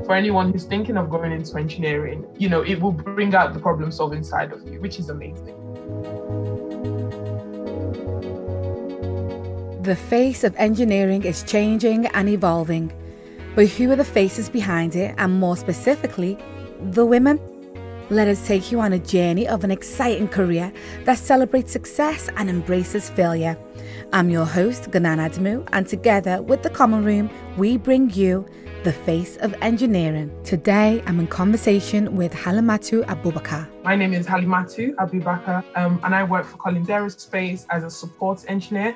for anyone who's thinking of going into engineering, it will bring out the problem solving side of you, which is amazing. The face of engineering is changing and evolving, but who are the faces behind it, and more specifically, the women? Let us take you on a journey of an exciting career that celebrates success and embraces failure. I'm your host, Ngunan Adamu, and together with The Common Room, we bring you the face of engineering. Today, I'm in conversation with Halimatu Abubakar. My name is Halimatu Abubakar, and I work for Collins Aerospace as a support engineer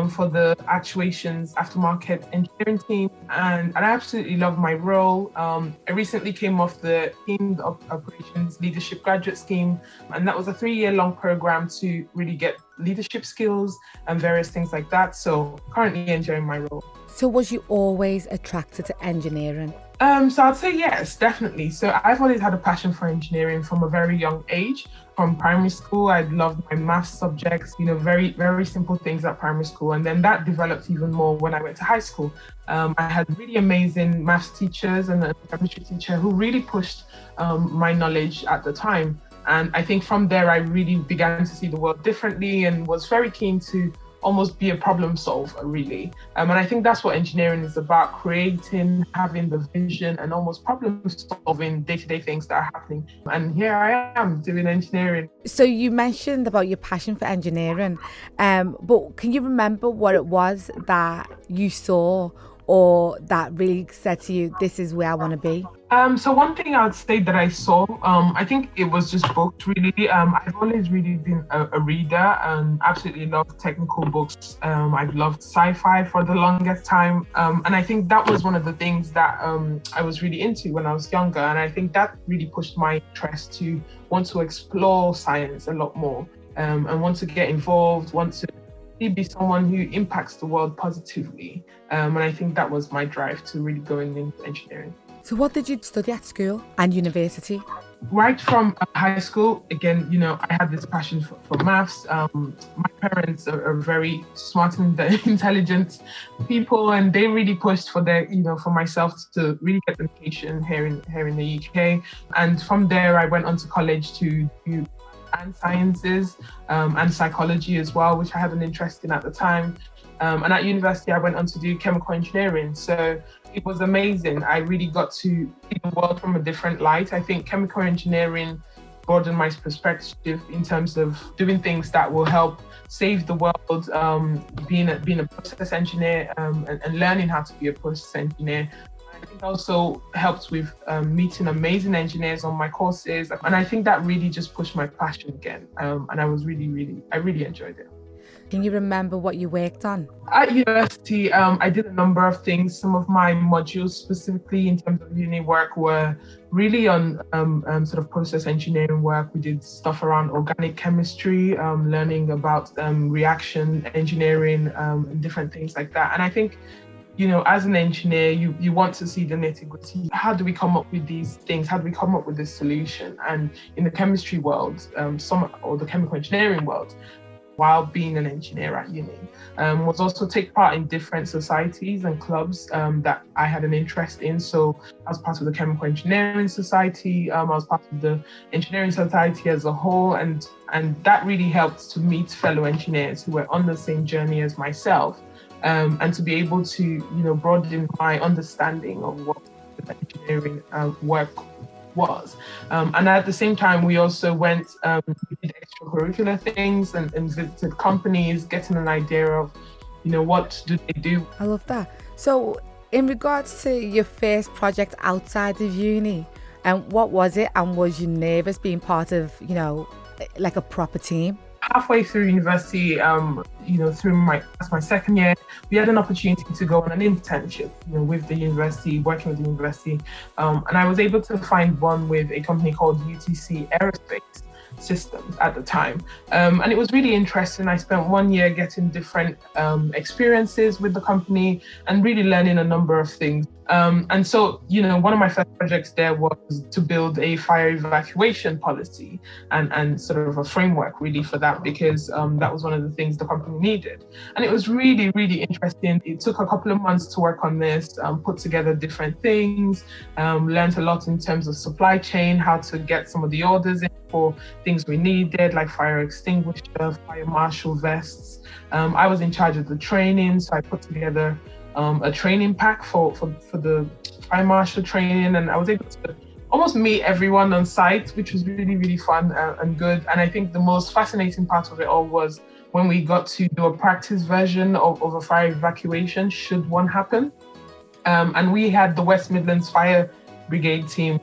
for the actuations aftermarket engineering team, and I absolutely love my role. I recently came off the Team Operations Leadership Graduate Scheme, and that was a 3-year-long program to really get leadership skills and various things like that. So currently enjoying my role. So was you always attracted to engineering? So I'd say yes, definitely. So I've always had a passion for engineering from a very young age. From primary school, I loved my maths subjects, very, very simple things at primary school. And then that developed even more when I went to high school. I had really amazing maths teachers and a chemistry teacher who really pushed my knowledge at the time. And I think from there, I really began to see the world differently and was very keen to almost be a problem solver, really. And I think that's what engineering is about, creating, having the vision and almost problem solving day-to-day things that are happening. And here I am doing engineering. So you mentioned about your passion for engineering, but can you remember what it was that you saw or that really said to you, this is where I want to be? So one thing I would say that I saw, I think it was just books, really. I've always really been a reader and absolutely loved technical books. I've loved sci-fi for the longest time. And I think that was one of the things that I was really into when I was younger. And I think that really pushed my interest to want to explore science a lot more and want to get involved, want to be someone who impacts the world positively. And I think that was my drive to really going into engineering. So what did you study at school and university? Right from high school, again, I had this passion for maths. My parents are very smart and intelligent people, and they really pushed for for myself to really get education here in the UK. And from there, I went on to college to do and sciences and psychology as well, which I had an interest in at the time. And at university, I went on to do chemical engineering. So it was amazing. I really got to see the world from a different light. I think chemical engineering broadened my perspective in terms of doing things that will help save the world, being a process engineer and learning how to be a process engineer. I think also helped with meeting amazing engineers on my courses. And I think that really just pushed my passion again. And I really enjoyed it. Can you remember what you worked on? At university, I did a number of things. Some of my modules specifically in terms of uni work were really on sort of process engineering work. We did stuff around organic chemistry, learning about reaction engineering, and different things like that. And I think, as an engineer, you want to see the nitty-gritty. How do we come up with these things? How do we come up with this solution? And in the chemistry world, or the chemical engineering world, while being an engineer at uni, was also take part in different societies and clubs that I had an interest in. So I was part of the Chemical Engineering Society, I was part of the Engineering Society as a whole, and that really helped to meet fellow engineers who were on the same journey as myself, and to be able to, broaden my understanding of what engineering work was. And at the same time, we also went, we did extracurricular things and visited companies, getting an idea of, what do they do. I love that. So in regards to your first project outside of uni, what was it? And was you nervous being part of, like a proper team? Halfway through university, through my second year, we had an opportunity to go on an internship, with the university, working with the university. And I was able to find one with a company called UTC Aerospace Systems at the time. And it was really interesting. I spent 1 year getting different experiences with the company and really learning a number of things. And so, one of my first projects there was to build a fire evacuation policy and sort of a framework really for that, because that was one of the things the company needed. And it was really, really interesting. It took a couple of months to work on this, put together different things, learned a lot in terms of supply chain, how to get some of the orders in for things we needed, like fire extinguisher, fire marshal vests. I was in charge of the training, so I put together a training pack for the fire marshal training, and I was able to almost meet everyone on site, which was really, really fun and good. And I think the most fascinating part of it all was when we got to do a practice version of a fire evacuation should one happen. And we had the West Midlands Fire Brigade team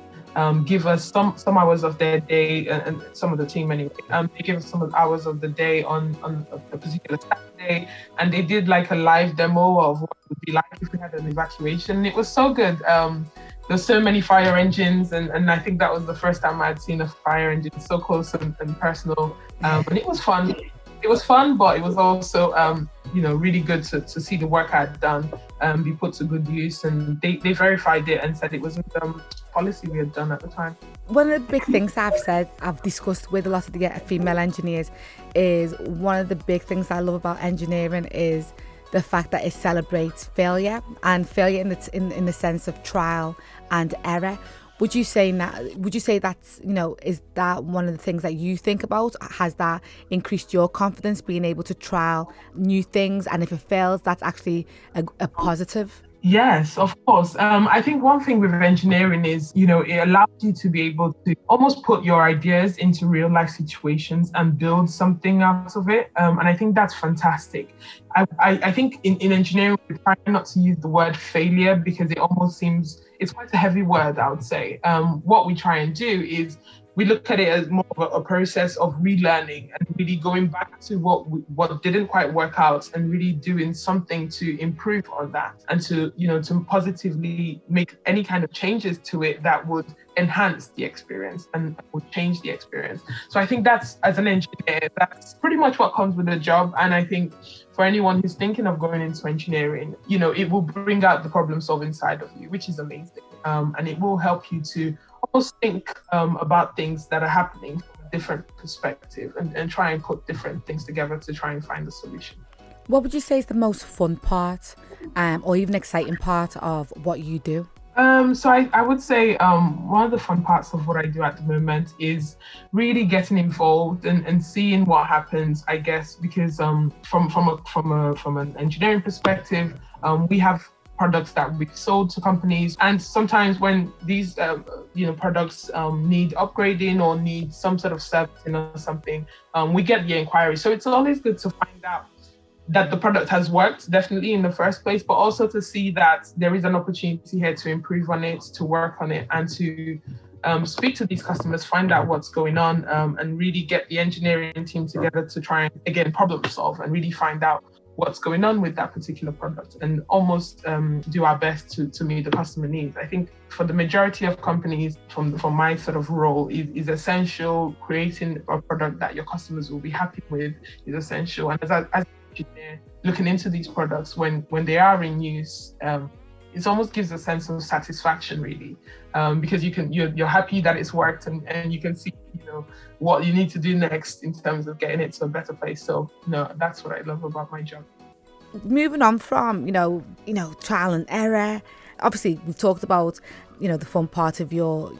give us some hours of their day, and some of the team anyway. They gave us some of the hours of the day on a particular Saturday, and they did like a live demo of what it would be like if we had an evacuation. It was so good. There's so many fire engines, and I think that was the first time I'd seen a fire engine so close and personal. And it was fun. It was fun, but it was also really good to see the work I had done be put to good use. And they verified it and said it was the policy we had done at the time. One of the big things I've discussed with a lot of the female engineers is one of the big things I love about engineering is the fact that it celebrates failure, and failure in the sense of trial and error. Would you say that's, is that one of the things that you think about? Has that increased your confidence, being able to trial new things? And if it fails, that's actually a positive? Yes, of course. I think one thing with engineering is, it allows you to be able to almost put your ideas into real life situations and build something out of it. And I think that's fantastic. I think in engineering, we try not to use the word failure because it almost seems, it's quite a heavy word, I would say. What we try and do is we look at it as more of a process of relearning and really going back to what didn't quite work out and really doing something to improve on that, and to positively make any kind of changes to it that would enhance the experience and would change the experience. So I think that's, as an engineer, that's pretty much what comes with the job. And I think for anyone who's thinking of going into engineering, it will bring out the problem solving side of you, which is amazing. And it will help you to almost think about things that are happening from a different perspective and try and put different things together to try and find a solution. What would you say is the most fun part or even exciting part of what you do? So I would say one of the fun parts of what I do at the moment is really getting involved and seeing what happens, I guess, because from an engineering perspective, we have products that we've sold to companies, and sometimes when these products need upgrading or need some sort of servicing or something, we get the inquiry. So it's always good to find out that the product has worked definitely in the first place, but also to see that there is an opportunity here to improve on it, to work on it, and to speak to these customers, find out what's going on, and really get the engineering team together to try and, again, problem solve and really find out what's going on with that particular product and almost do our best to meet the customer needs. I think for the majority of companies, from my sort of role, is essential. Creating a product that your customers will be happy with is essential. And as an engineer, looking into these products when they are in use, it almost gives a sense of satisfaction, really, because you're happy that it's worked and you can see what you need to do next in terms of getting it to a better place. So that's what I love about my job. Moving on from trial and error, obviously we've talked about the fun part of your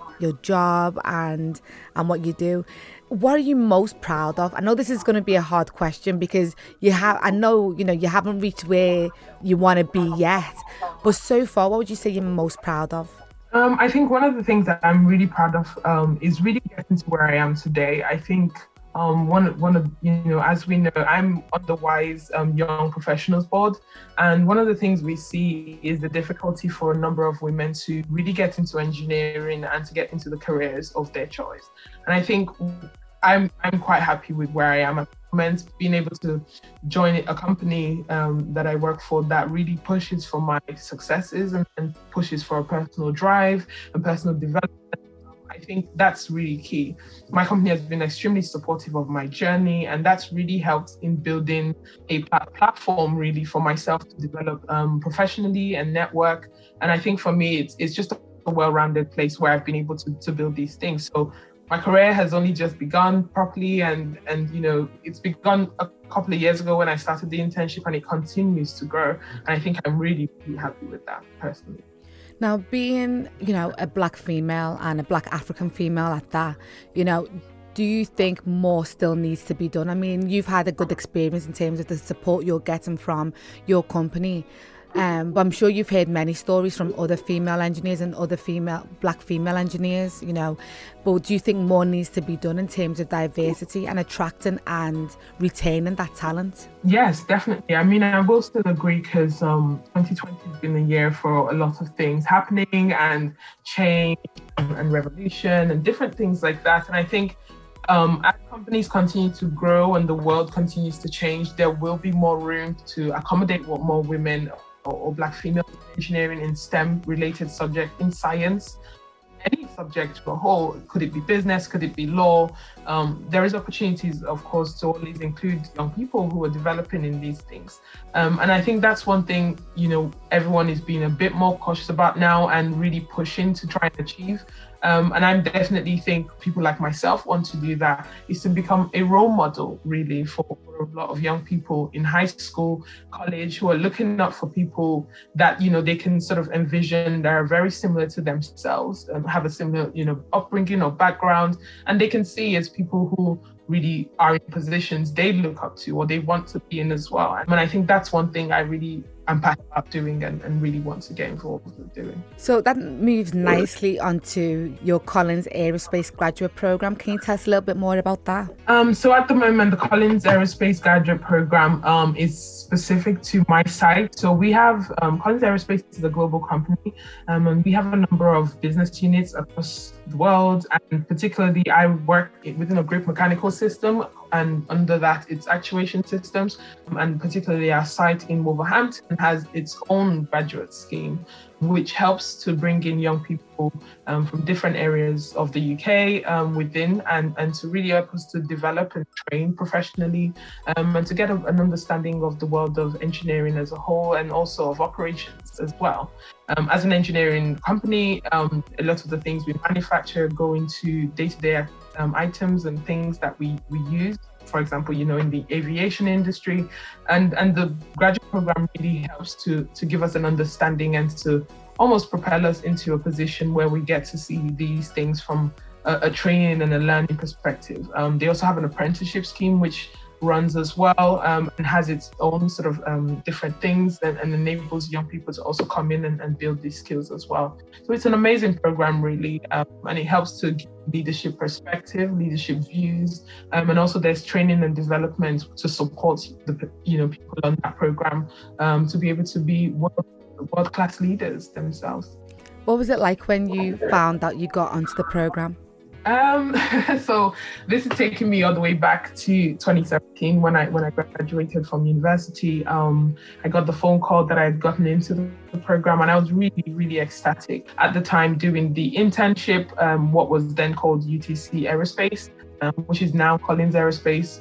job and what you do. What are you most proud of? I know this is going to be a hard question because you haven't reached where you want to be yet, but so far, what would you say you're most proud of? I think one of the things that I'm really proud of is really getting to where I am today. I think one of as we know, I'm on the WISE Young Professionals Board, and one of the things we see is the difficulty for a number of women to really get into engineering and to get into the careers of their choice. And I think I'm quite happy with where I am at the moment, being able to join a company that I work for that really pushes for my successes and pushes for a personal drive and personal development. I I think that's really key. My company has been extremely supportive of my journey, and that's really helped in building a platform really for myself to develop professionally and network. And I think for me, it's just a well-rounded place where I've been able to build these things. So my career has only just begun properly, and it's begun a couple of years ago when I started the internship, and it continues to grow. And I think I'm really, really happy with that personally. Now, being, a Black female and a Black African female at that, do you think more still needs to be done? I mean, you've had a good experience in terms of the support you're getting from your company. But I'm sure you've heard many stories from other female engineers and other Black female engineers, But do you think more needs to be done in terms of diversity and attracting and retaining that talent? Yes, definitely. I mean, I will still agree because 2020 has been a year for a lot of things happening and change and revolution and different things like that. And I think as companies continue to grow and the world continues to change, there will be more room to accommodate what more women or Black female engineering in STEM related subject in science, any subject to a whole. Could it be business? Could it be law? There is opportunities, of course, to always include young people who are developing in these things. And I think that's one thing, everyone is being a bit more cautious about now and really pushing to try and achieve. And I definitely think people like myself want to do that, is to become a role model really for a lot of young people in high school, college, who are looking up for people that, they can sort of envision that are very similar to themselves, have a similar, upbringing or background, and they can see as people who really are in positions they look up to or they want to be in as well. And I think that's one thing I'm passionate about doing and really want to get involved with doing. So that moves nicely onto your Collins Aerospace graduate program. Can you tell us a little bit more about that? So at the moment, the Collins Aerospace graduate program is specific to my site. So we have Collins Aerospace is a global company, and we have a number of business units across the world. And particularly, I work within a group mechanical system, and under that, it's actuation systems. And particularly, our site in Wolverhampton has its own graduate scheme, which helps to bring in young people from different areas of the UK within, and to really help us to develop and train professionally, and to get an understanding of the world of engineering as a whole, and also of operations as well. As an engineering company, a lot of the things we manufacture go into day-to-day items and things that we use, for example, in the aviation industry, and the graduate program really helps to give us an understanding and to almost propel us into a position where we get to see these things from a training and a learning perspective. They also have an apprenticeship scheme which runs as well, and has its own sort of different things, and enables young people to also come in and build these skills as well. So it's an amazing program really, and it helps to give leadership perspective, leadership views, and also there's training and development to support the people on that program to be able to be world-class leaders themselves. What was it like when you found out you got onto the program? So this is taking me all the way back to 2017 when I graduated from university. I got the phone call that I had gotten into the program, and I was really, really ecstatic at the time doing the internship, what was then called UTC Aerospace, which is now Collins Aerospace.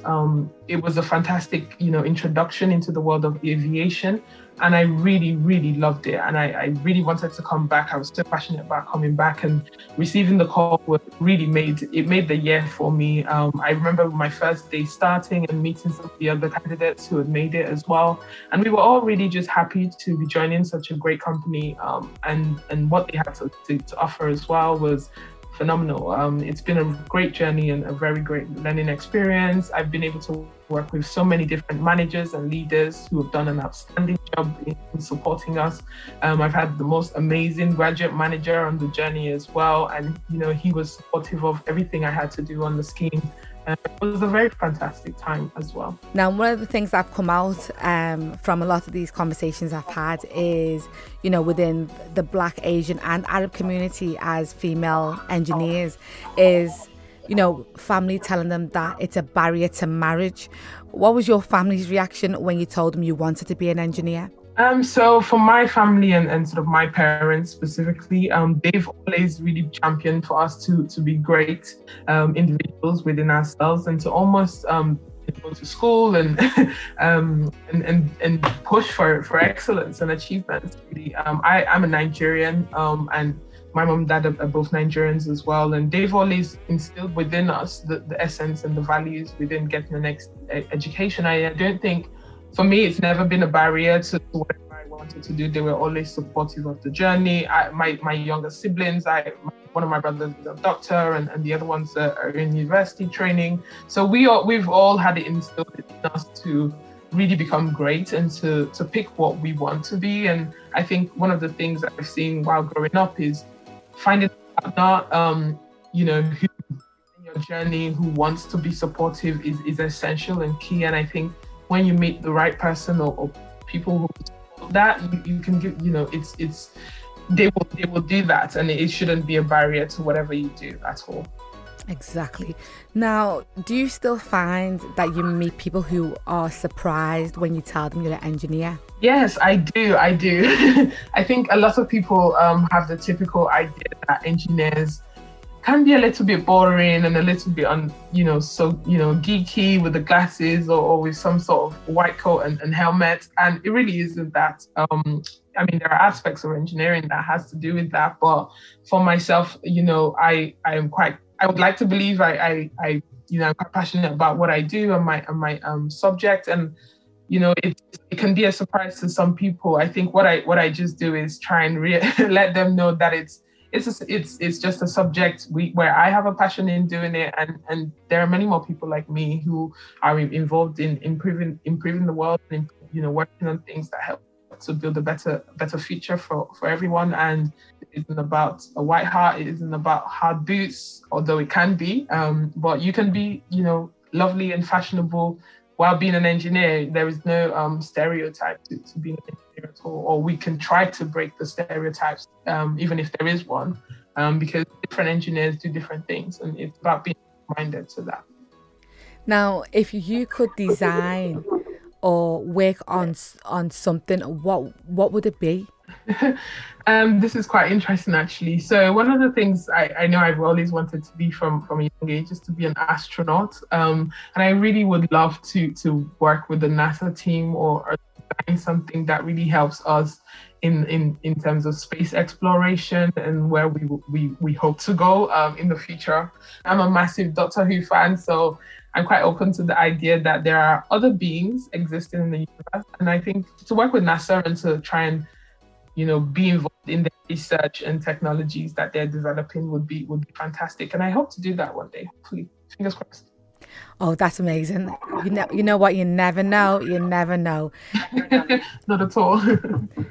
It was a fantastic, introduction into the world of aviation. And I really, really loved it. And I really wanted to come back. I was so passionate about coming back, and receiving the call really made the year for me. I remember my first day starting and meeting some of the other candidates who had made it as well. And we were all really just happy to be joining such a great company. And what they had to offer as well was phenomenal. It's been a great journey and a very great learning experience. I've been able to work with so many different managers and leaders who have done an outstanding job in supporting us. I've had the most amazing graduate manager on the journey as well, and he was supportive of everything I had to do on the scheme. It was a very fantastic time as well. Now, one of the things I've come out from a lot of these conversations I've had is, within the Black, Asian and Arab community as female engineers, is, family telling them that it's a barrier to marriage. What was your family's reaction when you told them you wanted to be an engineer? So for my family and sort of my parents specifically, they've always really championed for us to be great individuals within ourselves and to almost go to school and and push for excellence and achievements. Really, I'm a Nigerian, and my mom and dad are both Nigerians as well, and they've always instilled within us the essence and the values within getting the next education. I don't think, for me, it's never been a barrier to whatever I wanted to do. They were always supportive of the journey. My younger siblings, one of my brothers is a doctor, and the other ones are in university training. So we've all had it instilled in us to really become great and to pick what we want to be. And I think one of the things that I've seen while growing up is finding a partner, who in your journey, who wants to be supportive is essential and key. And I think when you meet the right person or people who support that, you can give, they will do that, and it shouldn't be a barrier to whatever you do at all. Exactly. Now, do you still find that you meet people who are surprised when you tell them you're an engineer? Yes, I do. I think a lot of people have the typical idea that engineers can be a little bit boring and a little bit geeky with the glasses or with some sort of white coat and helmet. And it really isn't that. There are aspects of engineering that has to do with that. But for myself, I would like to believe I'm quite passionate about what I do and my subject. And, it can be a surprise to some people. I think what I just do is try and let them know that it's just a subject where I have a passion in doing it, and there are many more people like me who are involved in improving the world and working on things that help to build a better future for everyone. And it isn't about a white heart, it isn't about hard boots, although it can be. But you can be lovely and fashionable while being an engineer. There is no stereotype to being an engineer at all, or we can try to break the stereotypes, even if there is one, because different engineers do different things, and it's about being minded to that. Now, if you could design or work on something, what would it be? This is quite interesting, actually. So one of the things I know I've always wanted to be from a young age is to be an astronaut. And I really would love to work with the NASA team or design something that really helps us in terms of space exploration and where we hope to go in the future. I'm a massive Doctor Who fan, so I'm quite open to the idea that there are other beings existing in the universe. And I think to work with NASA and to try and be involved in the research and technologies that they're developing would be fantastic. And I hope to do that one day, hopefully. Fingers crossed. Oh, that's amazing. You know what? You never know. Not at all.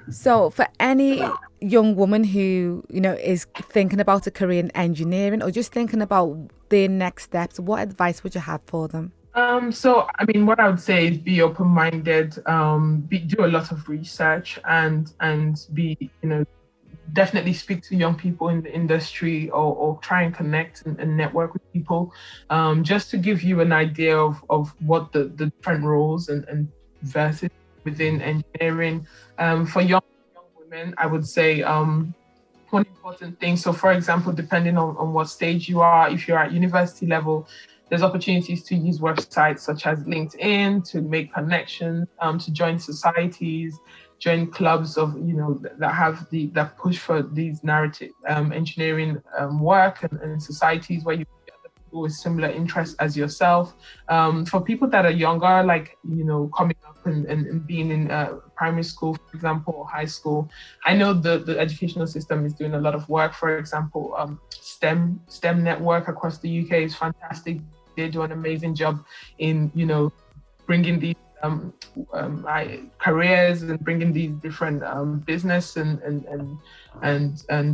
So for any young woman who, is thinking about a career in engineering or just thinking about their next steps, what advice would you have for them? What I would say is be open-minded, do a lot of research and be, definitely speak to young people in the industry or try and connect and network with people, just to give you an idea of what the different roles and verses within engineering. For young women, I would say one important thing. So for example, depending on what stage you are, if you're at university level, there's opportunities to use websites such as LinkedIn to make connections, to join societies, join clubs of, that have that push for these narrative engineering work and societies where you get other people with similar interests as yourself. For people that are younger, like, coming up and being in primary school, for example, or high school, I know the educational system is doing a lot of work. For example, STEM network across the UK is fantastic. They do an amazing job in, bringing these careers and bringing these different business and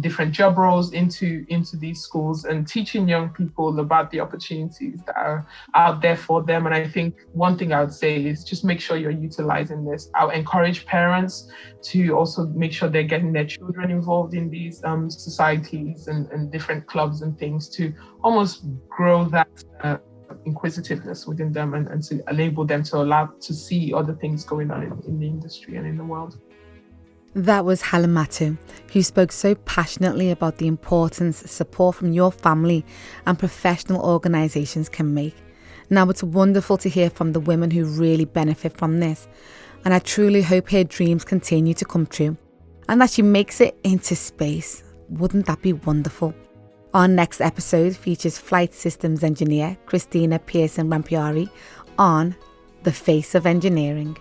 different job roles into these schools and teaching young people about the opportunities that are out there for them. And I think one thing I would say is just make sure you're utilizing this. I'll encourage parents to also make sure they're getting their children involved in these societies and different clubs and things to almost grow that inquisitiveness within them and to enable them to allow to see other things going on in the industry and in the world. That was Halimatu, who spoke so passionately about the importance support from your family and professional organisations can make. Now, it's wonderful to hear from the women who really benefit from this, and I truly hope her dreams continue to come true and that she makes it into space. Wouldn't that be wonderful? Our next episode features flight systems engineer Christina Pearson Rampiari on The Face of Engineering.